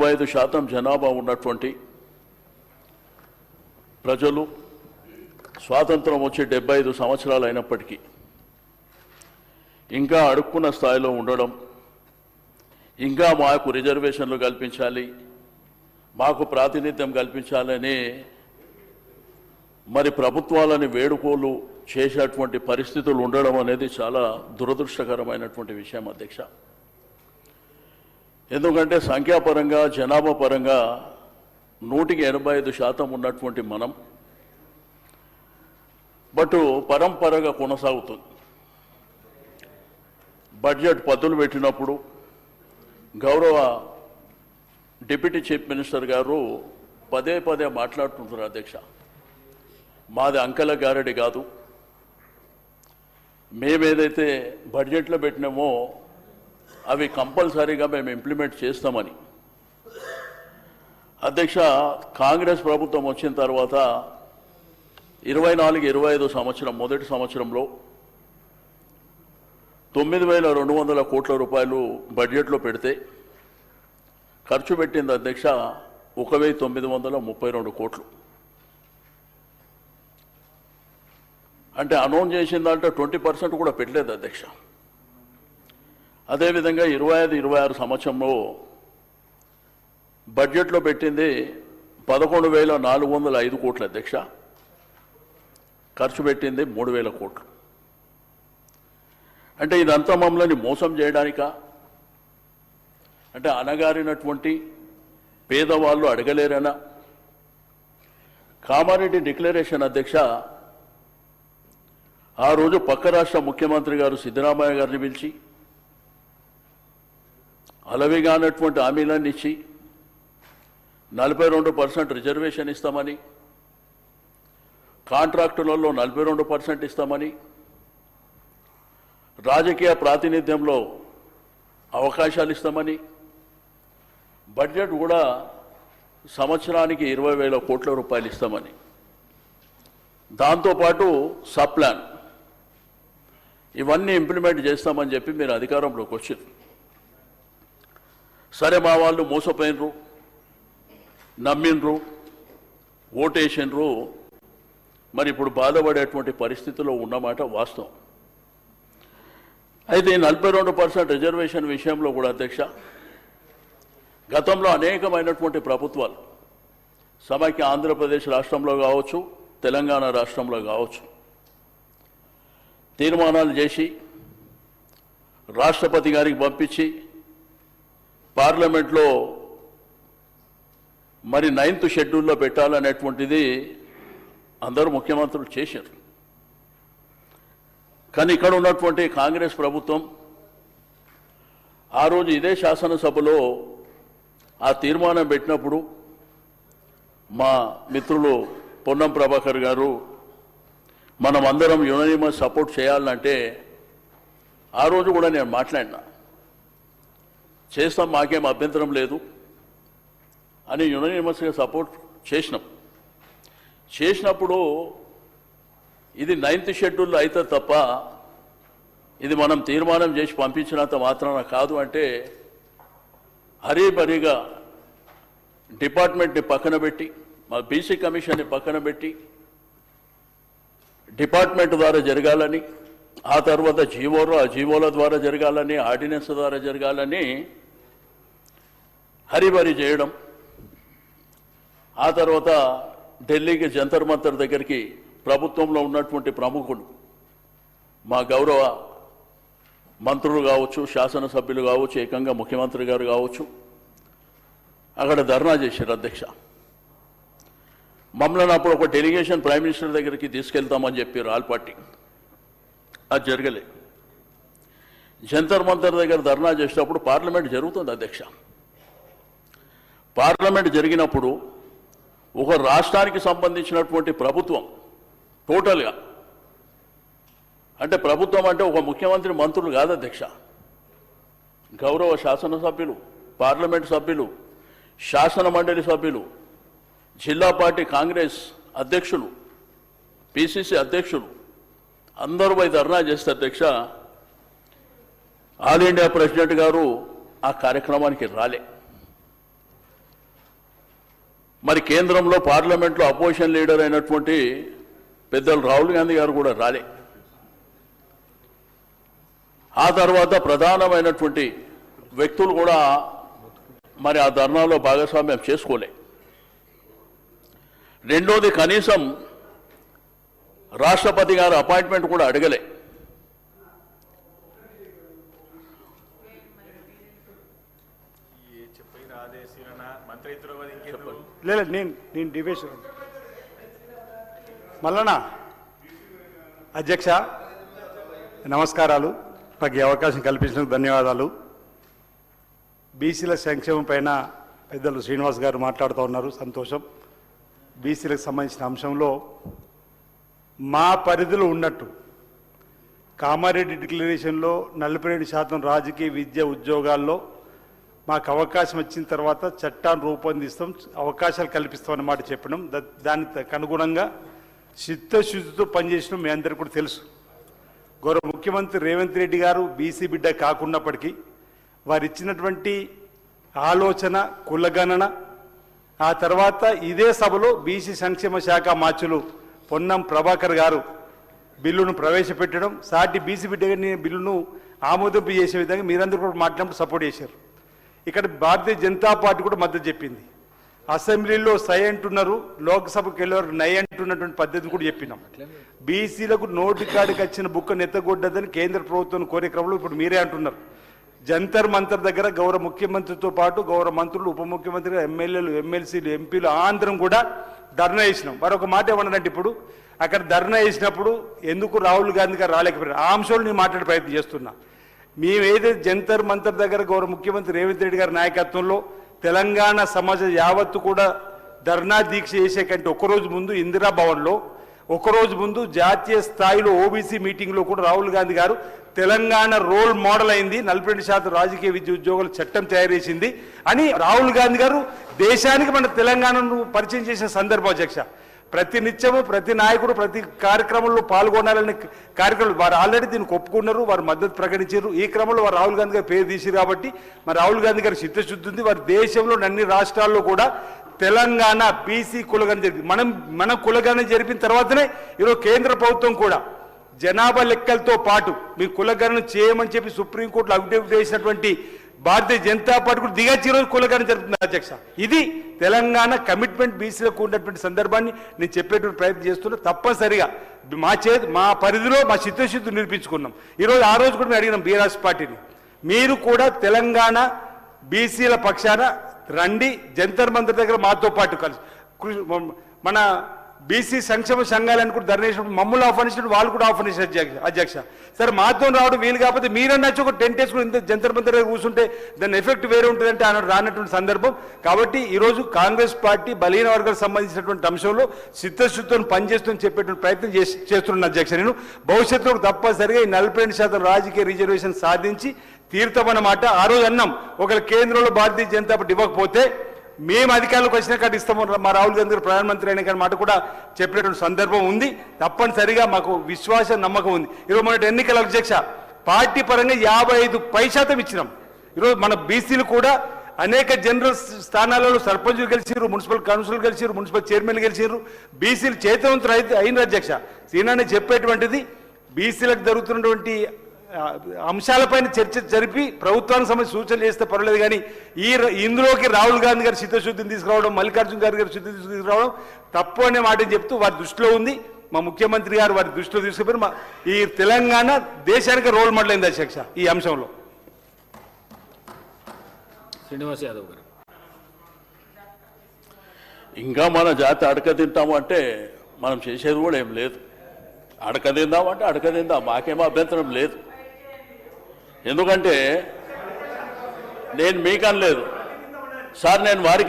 75% జనాభా ఉన్నటువంటి ప్రజలు స్వాతంత్రం వచ్చి 75 సంవత్సరాలు అయినప్పటికీ ఇంకా అడుక్కున్న స్థాయిలో ఉండడం, ఇంకా మాకు రిజర్వేషన్లు కల్పించాలి, మాకు ప్రాతినిధ్యం కల్పించాలని మరి ప్రభుత్వాలని వేడుకోలు చేసేటువంటి పరిస్థితులు ఉండడం అనేది చాలా దురదృష్టకరమైనటువంటి విషయం అధ్యక్ష. ఎందుకంటే సంఖ్యాపరంగా జనాభా పరంగా 185% ఉన్నటువంటి మనం బట్ పరంపరగా కొనసాగుతుంది. బడ్జెట్ పద్దులు పెట్టినప్పుడు గౌరవ డిప్యూటీ చీఫ్ మినిస్టర్ గారు పదే పదే మాట్లాడుతుంటారు అధ్యక్ష, మాది అంకెల గారడి కాదు, మేమేదైతే బడ్జెట్లో పెట్టినామో అవి కంపల్సరీగా మేము ఇంప్లిమెంట్ చేస్తామని. అధ్యక్ష, కాంగ్రెస్ ప్రభుత్వం వచ్చిన తర్వాత 24-25 సంవత్సరం మొదటి సంవత్సరంలో 9,200 కోట్ల రూపాయలు బడ్జెట్లో పెడితే ఖర్చు పెట్టింది అధ్యక్ష 1,932 కోట్లు. అంటే అనౌన్స్ చేసిన దాంట్లో 20% కూడా పెట్టలేదు అధ్యక్ష. అదేవిధంగా 25-26 సంవత్సరంలో బడ్జెట్లో పెట్టింది 11,405 కోట్ల అధ్యక్ష, ఖర్చు పెట్టింది 3,000 కోట్లు. అంటే ఇదంతా మమ్మల్ని మోసం చేయడానికా? అంటే అనగారినటువంటి పేదవాళ్ళు అడగలేరనా? కామారెడ్డి డిక్లరేషన్ అధ్యక్ష, ఆ రోజు పక్క రాష్ట్ర ముఖ్యమంత్రి గారు సిద్ధరామయ్య గారిని పిలిచి అలవిగానటువంటి హామీలన్నీ ఇచ్చి 42% రిజర్వేషన్ ఇస్తామని, కాంట్రాక్టులలో 42% ఇస్తామని, రాజకీయ ప్రాతినిధ్యంలో అవకాశాలు ఇస్తామని, బడ్జెట్ కూడా సంవత్సరానికి 20,000 కోట్ల రూపాయలు ఇస్తామని, దాంతోపాటు సబ్ ప్లాన్ ఇవన్నీ ఇంప్లిమెంట్ చేస్తామని చెప్పి మీరు అధికారంలోకి వచ్చారు. సరే, మా వాళ్ళు మోసపోయినరు, నమ్మినరు, ఓటేసినరు, మరి ఇప్పుడు బాధపడేటువంటి పరిస్థితిలో ఉన్నమాట వాస్తవం. అయితే 42% రిజర్వేషన్ విషయంలో కూడా అధ్యక్ష, గతంలో అనేకమైనటువంటి ప్రభుత్వాలు సమైక్య ఆంధ్రప్రదేశ్ రాష్ట్రంలో కావచ్చు, తెలంగాణ రాష్ట్రంలో కావచ్చు, తీర్మానాలు చేసి రాష్ట్రపతి గారికి పంపించి పార్లమెంట్లో మరి 9th షెడ్యూల్లో పెట్టాలనేటువంటిది అందరూ ముఖ్యమంత్రులు చేశారు. కానీ ఇక్కడ ఉన్నటువంటి కాంగ్రెస్ ప్రభుత్వం ఆ రోజు ఇదే శాసనసభలో ఆ తీర్మానం పెట్టినప్పుడు మా మిత్రులు పొన్నం ప్రభాకర్ గారు మనం అందరం యునానిమస్ సపోర్ట్ చేయాలంటే ఆ రోజు కూడా నేను మాట్లాడినా, చేస్తాం, మాకేం అభ్యంతరం లేదు అని యునానిమస్గా సపోర్ట్ చేసినప్పుడు ఇది 9th షెడ్యూల్లో అయితే తప్ప ఇది మనం తీర్మానం చేసి పంపించినంత మాత్రాన కాదు అంటే హరీబరీగా డిపార్ట్మెంట్ని పక్కన పెట్టి, మా బీసీ కమిషన్ని పక్కన పెట్టి డిపార్ట్మెంట్ ద్వారా జరగాలని, ఆ తర్వాత జీవోల ద్వారా జరగాలని, ఆర్డినెన్స్ ద్వారా జరగాలని హరీబరీ చేయడం, ఆ తర్వాత ఢిల్లీకి జంతర్ మంతర్ దగ్గరికి ప్రభుత్వంలో ఉన్నటువంటి ప్రముఖులు, మా గౌరవ మంత్రులు కావచ్చు, శాసనసభ్యులు కావచ్చు, ఏకంగా ముఖ్యమంత్రి గారు కావచ్చు, అక్కడ ధర్నా చేశారు అధ్యక్ష. మమ్మల్ని అప్పుడు ఒక డెలిగేషన్ ప్రైమ్ మినిస్టర్ దగ్గరికి తీసుకెళ్తామని చెప్పారు ఆల్ పార్టీ, అది జరగలే. జంతర్ మంతర్ దగ్గర ధర్నా చేసేటప్పుడు పార్లమెంట్ జరుగుతుంది అధ్యక్ష. పార్లమెంట్ జరిగినప్పుడు ఒక రాష్ట్రానికి సంబంధించినటువంటి ప్రభుత్వం టోటల్గా, అంటే ప్రభుత్వం అంటే ఒక ముఖ్యమంత్రి మంత్రులు కాదు అధ్యక్ష, గౌరవ శాసనసభ్యులు, పార్లమెంట్ సభ్యులు, శాసన మండలి సభ్యులు, జిల్లా పార్టీ కాంగ్రెస్ అధ్యక్షులు, పిసిసి అధ్యక్షులు అందరూ పోయి ధర్నా చేస్తే అధ్యక్ష, ఆల్ ఇండియా ప్రెసిడెంట్ గారు ఆ కార్యక్రమానికి రాలే. మరి కేంద్రంలో పార్లమెంట్లో అపోజిషన్ లీడర్ అయినటువంటి పెద్దలు రాహుల్ గాంధీ గారు కూడా రాలే. ఆ తర్వాత ప్రధానమైనటువంటి వ్యక్తులు కూడా మరి ఆ ధర్నాలో భాగస్వామ్యం చేసుకోలే. రెండోది, కనీసం రాష్ట్రపతి గారు అపాయింట్మెంట్ కూడా అడగలే. లేదు నేను డివేష్ మల్లన్న అధ్యక్ష నమస్కారాలు. నాకు ఈ అవకాశం కల్పించినందుకు ధన్యవాదాలు. బీసీల సంక్షేమం పైన పెద్దలు శ్రీనివాస్ గారు మాట్లాడుతూ ఉన్నారు, సంతోషం. బీసీలకు సంబంధించిన అంశంలో మా పరిధిలో ఉన్నట్టు కామారెడ్డి డిక్లరేషన్లో 42% రాజకీయ విద్య ఉద్యోగాల్లో మాకు అవకాశం వచ్చిన తర్వాత చట్టాన్ని రూపొందిస్తాం, అవకాశాలు కల్పిస్తామన్న మాట చెప్పడం, దానికి అనుగుణంగా చిత్తశుద్ధితో పనిచేసినాం. మీ అందరికీ కూడా తెలుసు. గౌరవ ముఖ్యమంత్రి రేవంత్ రెడ్డి గారు బీసీ బిడ్డ కాకున్నప్పటికీ వారు ఇచ్చినటువంటి ఆలోచన, కులగణన, ఆ తర్వాత ఇదే సభలో బీసీ సంక్షేమ శాఖ మాచులు పొన్నం ప్రభాకర్ గారు బిల్లును ప్రవేశపెట్టడం, సాటి బీసీ బిడ్డ బిల్లును ఆమోదింపు చేసే విధంగా మీరందరూ కూడా మాట్లాడుతూ సపోర్ట్ చేశారు. ఇక్కడ భారతీయ జనతా పార్టీ కూడా మద్దతు చెప్పింది. అసెంబ్లీలో సై అంటున్నారు, లోక్సభకు వెళ్ళేవారు నై అంటున్నటువంటి పద్ధతి కూడా చెప్పినాం. బీసీలకు నోటికాడికి వచ్చిన బుక్క నెత్తగొడ్డదని కేంద్ర ప్రభుత్వం కోరే క్రమంలో ఇప్పుడు మీరే అంటున్నారు. జంతర్ మంతర్ దగ్గర గౌరవ ముఖ్యమంత్రితో పాటు గౌరవ మంత్రులు, ఉప ముఖ్యమంత్రి, ఎమ్మెల్యేలు, ఎమ్మెల్సీలు, ఎంపీలు ఆంధ్రం కూడా ధర్నా చేసినాం. మరొక మాట ఏమన్నారంటే, ఇప్పుడు అక్కడ ధర్నా చేసినప్పుడు ఎందుకు రాహుల్ గాంధీ గారు రాలేకపోయారు, ఆ అంశాలు నేను మాట్లాడే ప్రయత్నం చేస్తున్నా. మేము ఏదైతే జంతర్ మంతర్ దగ్గర గౌరవ ముఖ్యమంత్రి రేవంత్ రెడ్డి గారి నాయకత్వంలో తెలంగాణ సమాజం యావత్తు కూడా ధర్నా దీక్ష చేసే కంటే ఒకరోజు ముందు ఇందిరాభవన్లో, ఒకరోజు ముందు జాతీయ స్థాయిలో ఓబీసీ మీటింగ్లో కూడా రాహుల్ గాంధీ గారు తెలంగాణ రోల్ మోడల్ అయింది, 42% రాజకీయ విద్య ఉద్యోగుల చట్టం తయారు చేసింది అని రాహుల్ గాంధీ గారు దేశానికి మన తెలంగాణను పరిచయం చేసిన సందర్భం అధ్యక్ష. ప్రతి నిత్యము ప్రతి నాయకుడు ప్రతి కార్యక్రమంలో పాల్గొనాలని కార్యక్రమం వారు ఆల్రెడీ దీనికి ఒప్పుకున్నారు, వారు మద్దతు ప్రకటించారు. ఈ క్రమంలో వారు రాహుల్ గాంధీ గారు పేరు తీసిరు కాబట్టి మరి రాహుల్ గాంధీ గారి చిత్తశుద్ధి ఉంది. వారి దేశంలో అన్ని రాష్ట్రాల్లో కూడా తెలంగాణ బీసీ కులగణన జరిగింది. మన కులగణన జరిపిన తర్వాతనే ఈరోజు కేంద్ర ప్రభుత్వం కూడా జనాభా లెక్కలతో పాటు మీ కులగణన చేయమని చెప్పి సుప్రీంకోర్టులో అఫిడవిట్ చేసినటువంటి భారతీయ జనతా పార్టీ కూడా దిగచ్చి రోజు కులగణన జరుపుతుంది అధ్యక్ష. ఇది తెలంగాణ కమిట్మెంట్ బీసీలకు ఉన్నటువంటి సందర్భాన్ని నేను చెప్పేటువంటి ప్రయత్నం చేస్తున్నా. తప్పనిసరిగా మా పరిధిలో మా చిత్తశుద్ధి నిరూపించుకున్నాం. ఈరోజు ఆ రోజు కూడా మేము అడిగినాం బీఆర్ఎస్ పార్టీని, మీరు కూడా తెలంగాణ బీసీల పక్షాన రండి, జంతర్ మంతర్ దగ్గర మాతో పాటు కలిసి మన బీసీ సంక్షేమ సంఘాలను కూడా ధర్నేసినప్పుడు మమ్మల్ని ఆహ్వానించినప్పుడు వాళ్ళు కూడా ఆహ్వానించారు అధ్యక్ష. సరే మాతో రావడం వీలు కాకపోతే మీరన్నా ఒక టెంట్ వేసుకుని ఇంత జంతర్ మంతర్ దగ్గర కూర్చుంటే దాని ఎఫెక్ట్ వేరే ఉంటుందంటే అన్నట్టు రానటువంటి సందర్భం. కాబట్టి ఈరోజు కాంగ్రెస్ పార్టీ బలహీన వర్గాలకు సంబంధించినటువంటి అంశంలో చిత్తశుద్ధితో పనిచేస్తుందని చెప్పేటువంటి ప్రయత్నం చేస్తున్నాను అధ్యక్ష. నేను భవిష్యత్తులో తప్పనిసరిగా ఈ 42% రాజకీయ రిజర్వేషన్ సాధించి తీర్థమన్నమాట. ఆ రోజు అన్నాం, ఒకవేళ కేంద్రంలో భారతీయ జనతా పార్టీ ఇవ్వకపోతే మేము అధికారులకు వచ్చినా కాదు ఇస్తాము, మా రాహుల్ గాంధీ గారు ప్రధానమంత్రి అయిన కానీ మాట కూడా చెప్పినటువంటి సందర్భం ఉంది. తప్పనిసరిగా మాకు విశ్వాసం, నమ్మకం ఉంది. ఈరోజు మన ఎన్నికల అధ్యక్ష పార్టీ పరంగా 55% ఇచ్చినాం. ఈరోజు మన బీసీలు కూడా అనేక జనరల్ స్థానాలలో సర్పంచులు గెలిచారు, మున్సిపల్ కౌన్సిల్ గెలిచారు, మున్సిపల్ చైర్మన్లు గెలిచారు. బీసీలు చైతన్యవంతులు అయిన అధ్యక్ష. సీనాన్ని చెప్పేటువంటిది బీసీలకు జరుగుతున్నటువంటి అంశాలపైన చర్చ జరిపి ప్రభుత్వానికి సంబంధించి సూచనలు చేస్తే పర్వాలేదు, కానీ ఇందులోకి రాహుల్ గాంధీ గారి చిత్తశుద్ధిని తీసుకురావడం, మల్లికార్జున గారి చిత్తశుద్ధి తీసుకురావడం తప్పు అనే మాట చెప్తూ వారి దృష్టిలో ఉంది. మా ముఖ్యమంత్రి గారు వారి దృష్టిలో తీసుకుపోయి ఈ తెలంగాణ దేశానికి రోల్ మోడల్ అయింది అధ్యక్ష ఈ అంశంలో. శ్రీనివాస్ యాదవ్ గారు, ఇంకా మన జాతి అడక తింటాము అంటే మనం చేసేది కూడా ఏం లేదు. అడక తిందామంటే అడక తిందాం, మాకేమో అభ్యంతరం లేదు. ఎందుకంటే నేను మీకనలేదు సార్, నేను వారికి